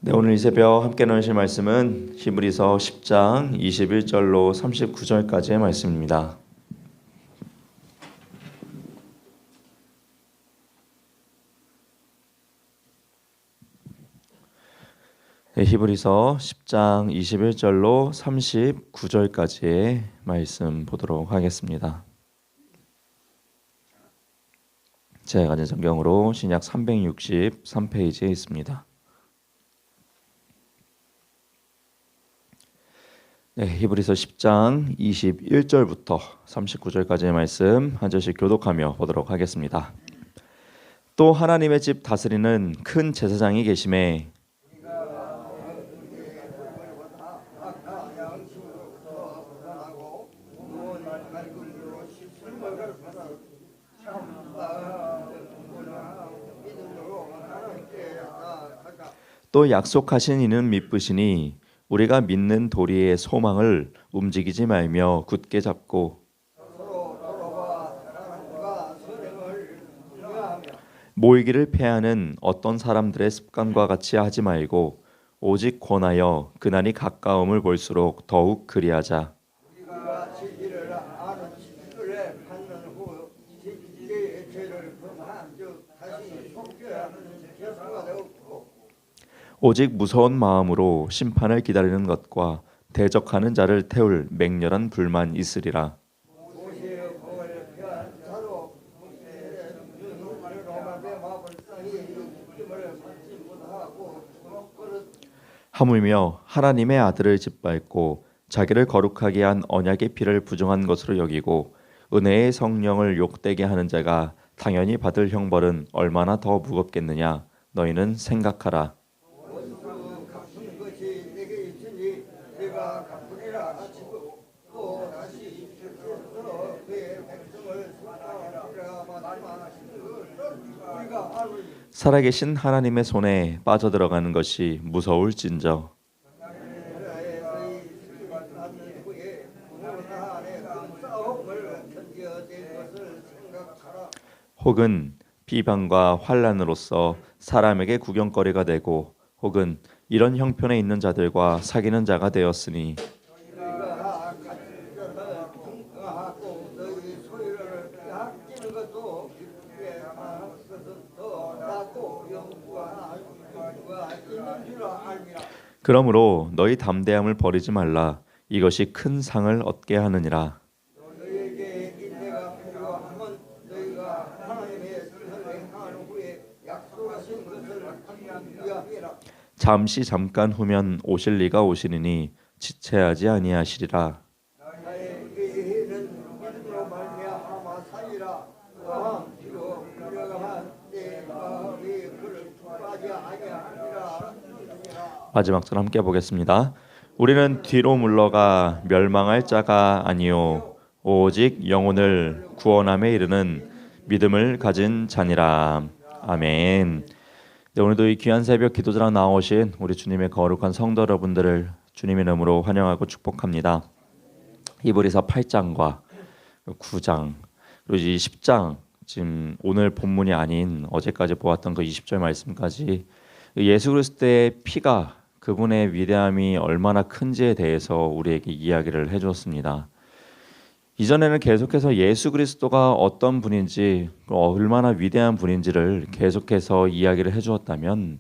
네, 오늘 이 새벽 함께 나누실 말씀은 히브리서 10장 21절로 39절까지의 말씀입니다. 네, 히브리서 10장 21절로 39절까지의 말씀 보도록 하겠습니다. 제가 가진 성경으로 신약 363페이지에 있습니다. 네, 히브리서 10장 21절부터 39절까지의 말씀 한 절씩 교독하며 보도록 하겠습니다. 또 하나님의 집 다스리는 큰 제사장이 계심에 또 약속하신 이는 미쁘시니 우리가 믿는 도리의 소망을 움직이지 말며 굳게 잡고 모이기를 패하는 어떤 사람들의 습관과 같이 하지 말고 오직 권하여 그날이 가까움을 볼수록 더욱 그리하자. 오직 무서운 마음으로 심판을 기다리는 것과 대적하는 자를 태울 맹렬한 불만 있으리라. 하물며 하나님의 아들을 짓밟고 자기를 거룩하게 한 언약의 피를 부정한 것으로 여기고 은혜의 성령을 욕되게 하는 자가 당연히 받을 형벌은 얼마나 더 무겁겠느냐. 너희는 생각하라. 살아계신 하나님의 손에 빠져들어가는 것이 무서울진저. 혹은 비방과 환난으로서 사람에게 구경거리가 되고 혹은 이런 형편에 있는 자들과 사귀는 자가 되었으니 그러므로 너희 담대함을 버리지 말라. 이것이 큰 상을 얻게 하느니라. 잠시 잠깐 후면 오실 리가 오시리니 지체하지 아니하시리라. 마지막 절 함께 보겠습니다. 우리는 뒤로 물러가 멸망할 자가 아니요 오직 영혼을 구원함에 이르는 믿음을 가진 자니라. 아멘. 네, 오늘도 이 귀한 새벽 기도자랑 나오신 우리 주님의 거룩한 성도 여러분들을 주님의 이름으로 환영하고 축복합니다. 히브리서 8장과 9장 그리고 이 10장 지금 오늘 본문이 아닌 어제까지 보았던 그 20절 말씀까지 예수 그리스도의 피가 그분의 위대함이 얼마나 큰지에 대해서 우리에게 이야기를 해주었습니다. 이전에는 계속해서 예수 그리스도가 어떤 분인지 얼마나 위대한 분인지를 계속해서 이야기를 해주었다면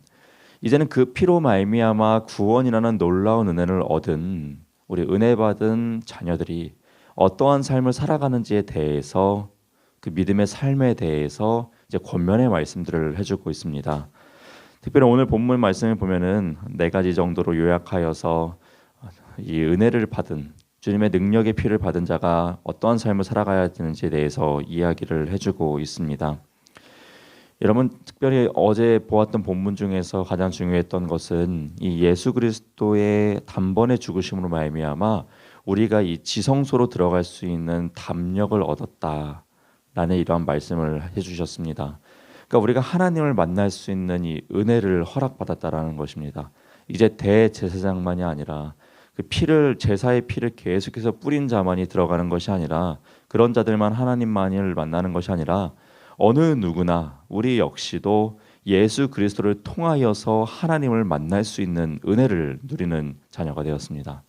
이제는 그 피로 말미암아 구원이라는 놀라운 은혜를 얻은 우리 은혜 받은 자녀들이 어떠한 삶을 살아가는지에 대해서 그 믿음의 삶에 대해서 이제 권면의 말씀들을 해주고 있습니다. 특별히 오늘 본문 말씀을 보면은 4가지 정도로 요약하여서 이 은혜를 받은 주님의 능력의 피를 받은 자가 어떠한 삶을 살아가야 되는지에 대해서 이야기를 해주고 있습니다. 여러분 특별히 어제 보았던 본문 중에서 가장 중요했던 것은 이 예수 그리스도의 단번에 죽으심으로 말미암아 우리가 이 지성소로 들어갈 수 있는 담력을 얻었다라는 이러한 말씀을 해주셨습니다. 그러니까 우리가 하나님을 만날 수 있는 이 은혜를 허락받았다라는 것입니다. 이제 대제사장만이 아니라 그 피를 제사의 피를 계속해서 뿌린 자만이 들어가는 것이 아니라 그런 자들만 하나님만을 만나는 것이 아니라 어느 누구나 우리 역시도 예수 그리스도를 통하여서 하나님을 만날 수 있는 은혜를 누리는 자녀가 되었습니다.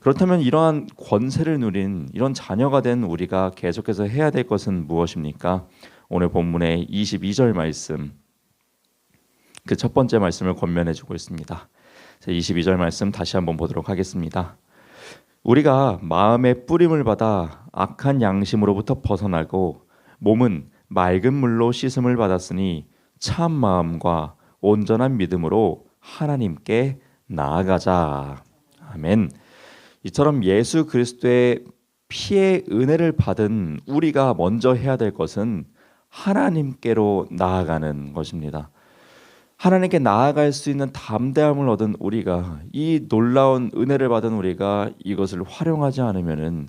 그렇다면 이러한 권세를 누린 이런 자녀가 된 우리가 계속해서 해야 될 것은 무엇입니까? 오늘 본문의 22절 말씀, 그 첫 번째 말씀을 권면해 주고 있습니다. 22절 말씀 다시 한번 보도록 하겠습니다. 우리가 마음의 뿌림을 받아 악한 양심으로부터 벗어나고 몸은 맑은 물로 씻음을 받았으니 참 마음과 온전한 믿음으로 하나님께 나아가자. 아멘. 이처럼 예수 그리스도의 피의 은혜를 받은 우리가 먼저 해야 될 것은 하나님께로 나아가는 것입니다. 하나님께 나아갈 수 있는 담대함을 얻은 우리가, 이 놀라운 은혜를 받은 우리가 이것을 활용하지 않으면은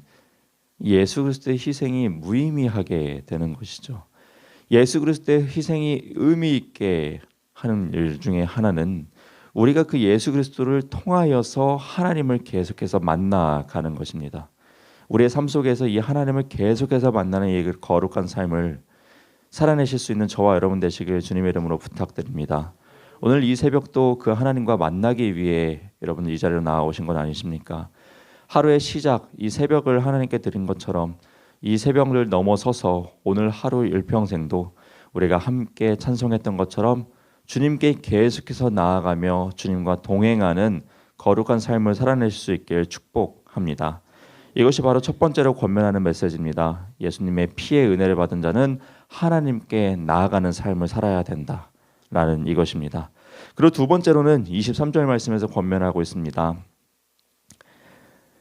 예수 그리스도의 희생이 무의미하게 되는 것이죠. 예수 그리스도의 희생이 의미 있게 하는 일 중에 하나는 우리가 그 예수 그리스도를 통하여서 하나님을 계속해서 만나가는 것입니다. 우리의 삶 속에서 이 하나님을 계속해서 만나는 이 거룩한 삶을 살아내실 수 있는 저와 여러분 되시길 주님의 이름으로 부탁드립니다. 오늘 이 새벽도 그 하나님과 만나기 위해 여러분 이 자리로 나오신 건 아니십니까? 하루의 시작, 이 새벽을 하나님께 드린 것처럼 이 새벽을 넘어서서 오늘 하루 일평생도 우리가 함께 찬송했던 것처럼 주님께 계속해서 나아가며 주님과 동행하는 거룩한 삶을 살아내실 수 있길 축복합니다. 이것이 바로 첫 번째로 권면하는 메시지입니다. 예수님의 피의 은혜를 받은 자는 하나님께 나아가는 삶을 살아야 된다라는 이것입니다. 그리고 두 번째로는 23절 말씀에서 권면하고 있습니다.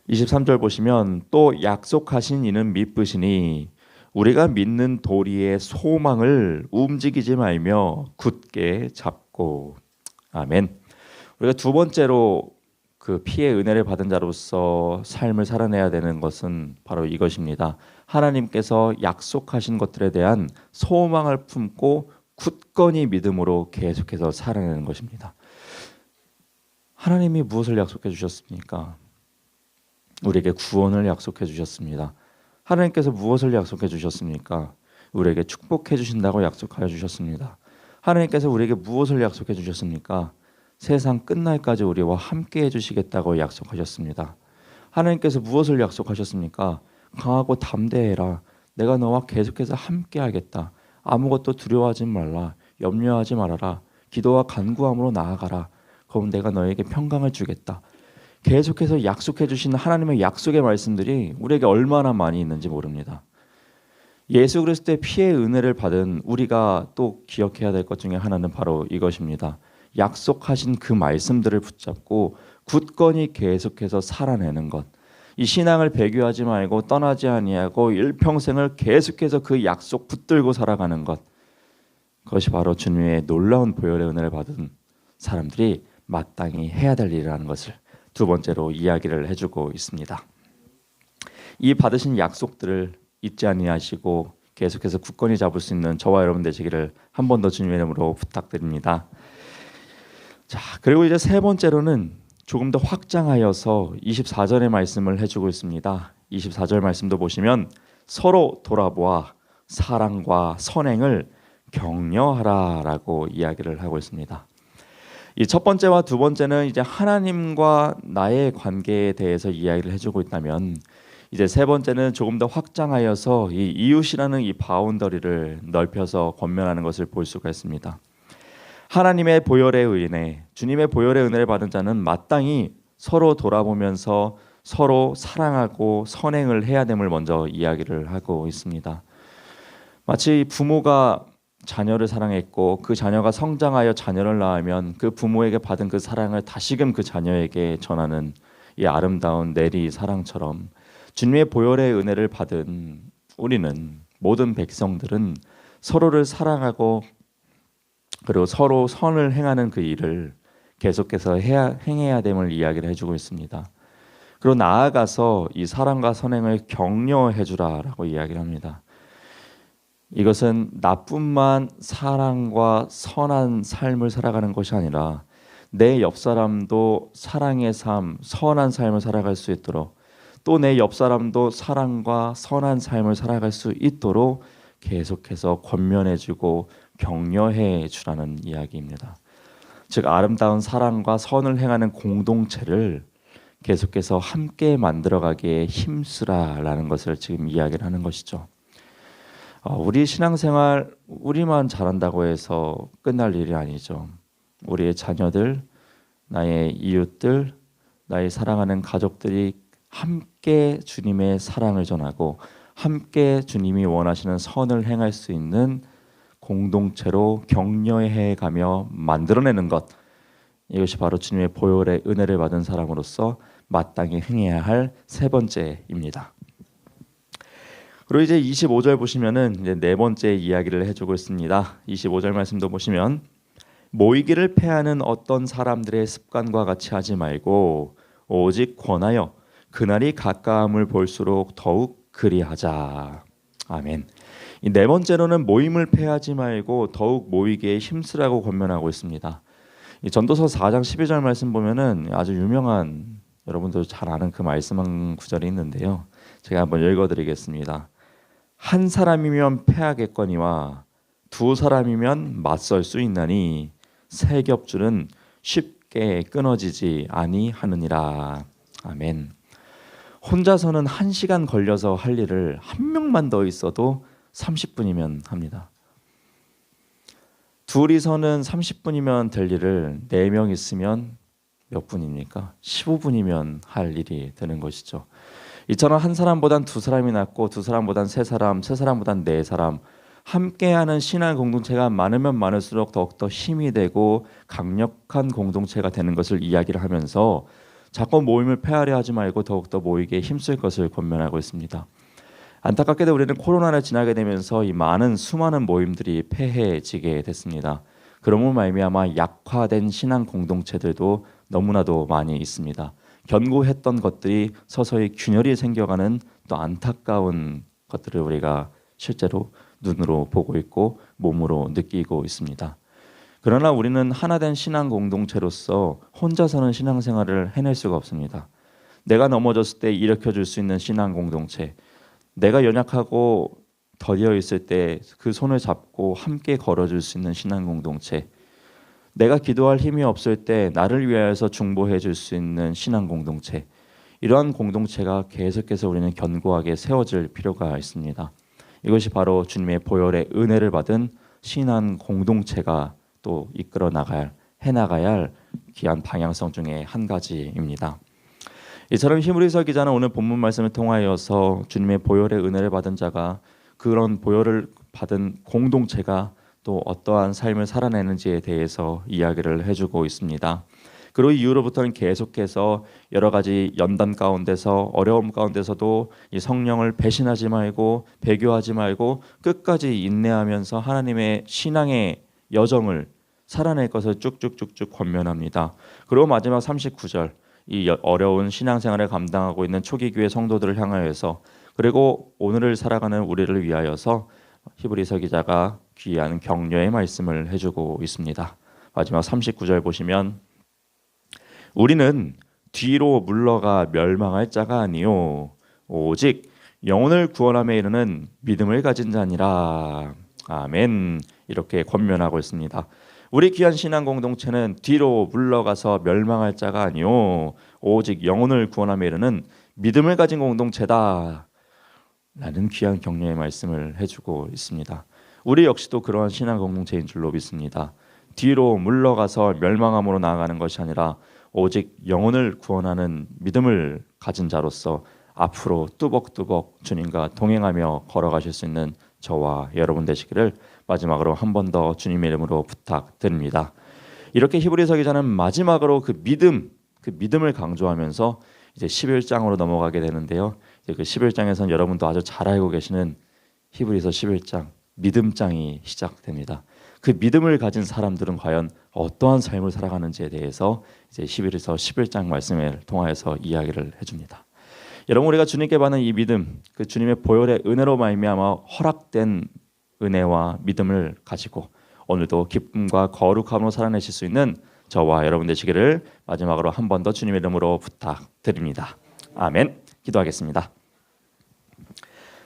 23절 보시면 또 약속하신 이는 미쁘시니 우리가 믿는 도리의 소망을 움직이지 말며 굳게 잡고. 아멘. 우리가 두 번째로 그 피의 은혜를 받은 자로서 삶을 살아내야 되는 것은 바로 이것입니다. 하나님께서 약속하신 것들에 대한 소망을 품고 굳건히 믿음으로 계속해서 살아내는 것입니다. 하나님이 무엇을 약속해 주셨습니까? 우리에게 구원을 약속해 주셨습니다. 하나님께서 무엇을 약속해 주셨습니까? 우리에게 축복해 주신다고 약속하여 주셨습니다. 하나님께서 우리에게 무엇을 약속해 주셨습니까? 세상 끝날까지 우리와 함께 해주시겠다고 약속하셨습니다. 하나님께서 무엇을 약속하셨습니까? 강하고 담대해라. 내가 너와 계속해서 함께 하겠다. 아무것도 두려워하지 말라. 염려하지 말아라. 기도와 간구함으로 나아가라. 그럼 내가 너에게 평강을 주겠다. 계속해서 약속해 주시는 하나님의 약속의 말씀들이 우리에게 얼마나 많이 있는지 모릅니다. 예수 그리스도의 피의 은혜를 받은 우리가 또 기억해야 될 것 중에 하나는 바로 이것입니다. 약속하신 그 말씀들을 붙잡고 굳건히 계속해서 살아내는 것. 이 신앙을 배교하지 말고 떠나지 아니하고 일평생을 계속해서 그 약속 붙들고 살아가는 것. 그것이 바로 주님의 놀라운 보혈의 은혜를 받은 사람들이 마땅히 해야 될 일이라는 것을 두 번째로 이야기를 해주고 있습니다. 이 받으신 약속들을 잊지 아니하시고 계속해서 굳건히 잡을 수 있는 저와 여러분 되시기를 한 번 더 주님의 이름으로 부탁드립니다. 자, 그리고 이제 세 번째로는 조금 더 확장하여서 24절의 말씀을 해주고 있습니다. 24절 말씀도 보시면 서로 돌아보아 사랑과 선행을 격려하라라고 이야기를 하고 있습니다. 이 첫 번째와 두 번째는 이제 하나님과 나의 관계에 대해서 이야기를 해주고 있다면, 이제 세 번째는 조금 더 확장하여서 이 이웃이라는 이 바운더리를 넓혀서 권면하는 것을 볼 수가 있습니다. 하나님의 보혈에 의해 주님의 보혈의 은혜를 받은 자는 마땅히 서로 돌아보면서 서로 사랑하고 선행을 해야 됨을 먼저 이야기를 하고 있습니다. 마치 부모가 자녀를 사랑했고 그 자녀가 성장하여 자녀를 낳으면 그 부모에게 받은 그 사랑을 다시금 그 자녀에게 전하는 이 아름다운 내리 사랑처럼, 주님의 보혈의 은혜를 받은 우리는, 모든 백성들은 서로를 사랑하고 그리고 서로 선을 행하는 그 일을 계속해서 행해야 됨을 이야기를 해주고 있습니다. 그리고 나아가서 이 사랑과 선행을 격려해 주라라고 이야기를 합니다. 이것은 나뿐만 사랑과 선한 삶을 살아가는 것이 아니라 내 옆 사람도 사랑의 삶, 선한 삶을 살아갈 수 있도록, 또 내 옆 사람도 사랑과 선한 삶을 살아갈 수 있도록 계속해서 권면해주고 격려해 주라는 이야기입니다. 즉 아름다운 사랑과 선을 행하는 공동체를 계속해서 함께 만들어가기에 힘쓰라라는 것을 지금 이야기를 하는 것이죠. 우리 신앙생활 우리만 잘한다고 해서 끝날 일이 아니죠. 우리의 자녀들, 나의 이웃들, 나의 사랑하는 가족들이 함께 주님의 사랑을 전하고 함께 주님이 원하시는 선을 행할 수 있는 공동체로 격려해 가며 만들어내는 것, 이것이 바로 주님의 보혈의 은혜를 받은 사람으로서 마땅히 행해야 할 세 번째입니다. 그리고 이제 25절 보시면은 이제 네 번째 이야기를 해주고 있습니다. 25절 말씀도 보시면 모이기를 패하는 어떤 사람들의 습관과 같이 하지 말고 오직 권하여 그날이 가까움을 볼수록 더욱 그리하자. 아멘. 이 네 번째로는 모임을 패하지 말고 더욱 모이기에 힘쓰라고 권면하고 있습니다. 이 전도서 4장 12절 말씀 보면은 아주 유명한, 여러분도 잘 아는 그 말씀 한 구절이 있는데요. 제가 한번 읽어드리겠습니다. 한 사람이면 패하겠거니와 두 사람이면 맞설 수 있나니 세 겹줄은 쉽게 끊어지지 아니하느니라. 아멘. 혼자서는 1시간 걸려서 할 일을 한 명만 더 있어도 30분이면 합니다. 둘이서는 30분이면 될 일을 4명 있으면 몇 분입니까? 15분이면 할 일이 되는 것이죠. 이처럼 한 사람보단 두 사람이 낫고 두 사람보단 세 사람, 세 사람보단 네 사람, 함께하는 신앙 공동체가 많으면 많을수록 더욱더 힘이 되고 강력한 공동체가 되는 것을 이야기를 하면서 자꾸 모임을 폐하려 하지 말고 더욱더 모이기에 힘쓸 것을 권면하고 있습니다. 안타깝게도 우리는 코로나를 지나게 되면서 이 수많은 모임들이 폐해지게 됐습니다. 그러므로 말미암아 약화된 신앙 공동체들도 너무나도 많이 있습니다. 견고했던 것들이 서서히 균열이 생겨가는 또 안타까운 것들을 우리가 실제로 눈으로 보고 있고 몸으로 느끼고 있습니다. 그러나 우리는 하나된 신앙 공동체로서 혼자서는 신앙생활을 해낼 수가 없습니다. 내가 넘어졌을 때 일으켜줄 수 있는 신앙 공동체, 내가 연약하고 더디어 있을 때 그 손을 잡고 함께 걸어줄 수 있는 신앙 공동체, 내가 기도할 힘이 없을 때 나를 위하여서 중보해 줄 수 있는 신앙 공동체, 이러한 공동체가 계속해서 우리는 견고하게 세워질 필요가 있습니다. 이것이 바로 주님의 보혈의 은혜를 받은 신앙 공동체가 또 이끌어 해나가야 할 귀한 방향성 중에 한 가지입니다. 이처럼 히브리서 기자는 오늘 본문 말씀을 통하여서 주님의 보혈의 은혜를 받은 자가 그런 보혈을 받은 공동체가 또 어떠한 삶을 살아내는지에 대해서 이야기를 해주고 있습니다. 그리고 이후로부터는 계속해서 여러 가지 연단 가운데서 어려움 가운데서도 이 성령을 배신하지 말고 배교하지 말고 끝까지 인내하면서 하나님의 신앙의 여정을 살아낼 것을 쭉쭉쭉쭉 권면합니다. 그리고 마지막 39절, 이 어려운 신앙생활을 감당하고 있는 초기 교회 성도들을 향하여서 그리고 오늘을 살아가는 우리를 위하여서 히브리서 기자가 귀한 격려의 말씀을 해주고 있습니다. 마지막 39절 보시면 우리는 뒤로 물러가 멸망할 자가 아니요 오직 영혼을 구원함에 이르는 믿음을 가진 자니라. 아멘. 이렇게 권면하고 있습니다. 우리 귀한 신앙 공동체는 뒤로 물러가서 멸망할 자가 아니요 오직 영혼을 구원함에 이르는 믿음을 가진 공동체다 라는 귀한 격려의 말씀을 해주고 있습니다. 우리 역시도 그러한 신앙 공동체인 줄로 믿습니다. 뒤로 물러가서 멸망함으로 나아가는 것이 아니라 오직 영혼을 구원하는 믿음을 가진 자로서 앞으로 뚜벅뚜벅 주님과 동행하며 걸어가실 수 있는 저와 여러분 되시기를 마지막으로 한 번 더 주님의 이름으로 부탁드립니다. 이렇게 히브리서 기자는 마지막으로 그 믿음을 강조하면서 이제 11장으로 넘어가게 되는데요. 이제 그 11장에서는 여러분도 아주 잘 알고 계시는 히브리서 11장 믿음장이 시작됩니다. 그 믿음을 가진 사람들은 과연 어떠한 삶을 살아가는지에 대해서 이제 히브리서 11장 말씀을 통하여서 이야기를 해줍니다. 여러분, 우리가 주님께 받는 이 믿음, 그 주님의 보혈의 은혜로 말미암아 허락된 은혜와 믿음을 가지고 오늘도 기쁨과 거룩함으로 살아내실 수 있는 저와 여러분 되시기를 마지막으로 한 번 더 주님의 이름으로 부탁드립니다. 아멘. 기도하겠습니다.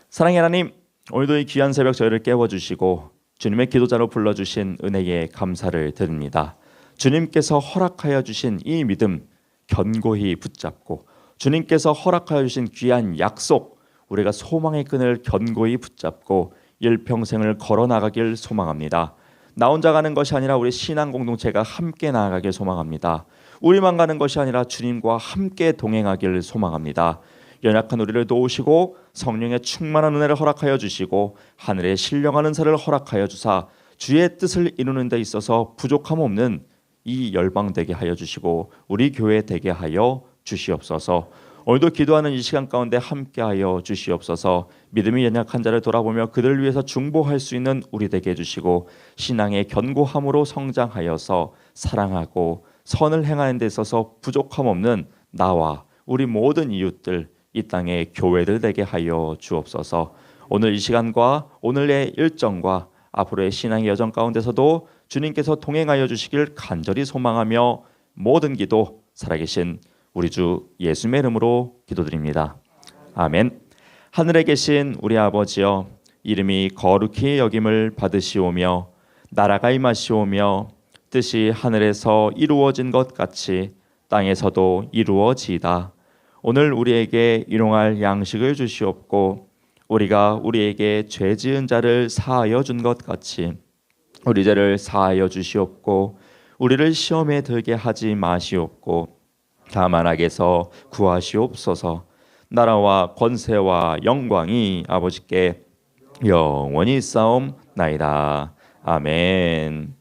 사랑의 하나님, 오늘도 이 귀한 새벽 저희를 깨워주시고 주님의 기도자로 불러주신 은혜에 감사를 드립니다. 주님께서 허락하여 주신 이 믿음 견고히 붙잡고 주님께서 허락하여 주신 귀한 약속 우리가 소망의 끈을 견고히 붙잡고 일평생을 걸어나가길 소망합니다. 나 혼자 가는 것이 아니라 우리 신앙 공동체가 함께 나아가길 소망합니다. 우리만 가는 것이 아니라 주님과 함께 동행하길 소망합니다. 연약한 우리를 도우시고 성령의 충만한 은혜를 허락하여 주시고 하늘의 신령한 은사를 허락하여 주사 주의 뜻을 이루는 데 있어서 부족함 없는 이 열방 되게 하여 주시고 우리 교회 되게 하여 주시옵소서. 오늘도 기도하는 이 시간 가운데 함께하여 주시옵소서. 믿음이 연약한 자를 돌아보며 그들을 위해서 중보할 수 있는 우리 되게 해주시고 신앙의 견고함으로 성장하여서 사랑하고 선을 행하는 데 있어서 부족함 없는 나와 우리 모든 이웃들 이 땅의 교회들 되게 하여 주옵소서. 오늘 이 시간과 오늘의 일정과 앞으로의 신앙의 여정 가운데서도 주님께서 동행하여 주시길 간절히 소망하며 모든 기도 살아계신 우리 주 예수님의 이름으로 기도드립니다. 아멘. 하늘에 계신 우리 아버지여, 이름이 거룩히 여김을 받으시오며 나라가 임하시오며 뜻이 하늘에서 이루어진 것 같이 땅에서도 이루어지이다. 오늘 우리에게 일용할 양식을 주시옵고 우리가 우리에게 죄 지은 자를 사하여 준 것 같이 우리 죄를 사하여 주시옵고 우리를 시험에 들게 하지 마시옵고 다만 악에서 구하시옵소서. 나라와 권세와 영광이 아버지께 영원히 있사옵나이다. 아멘.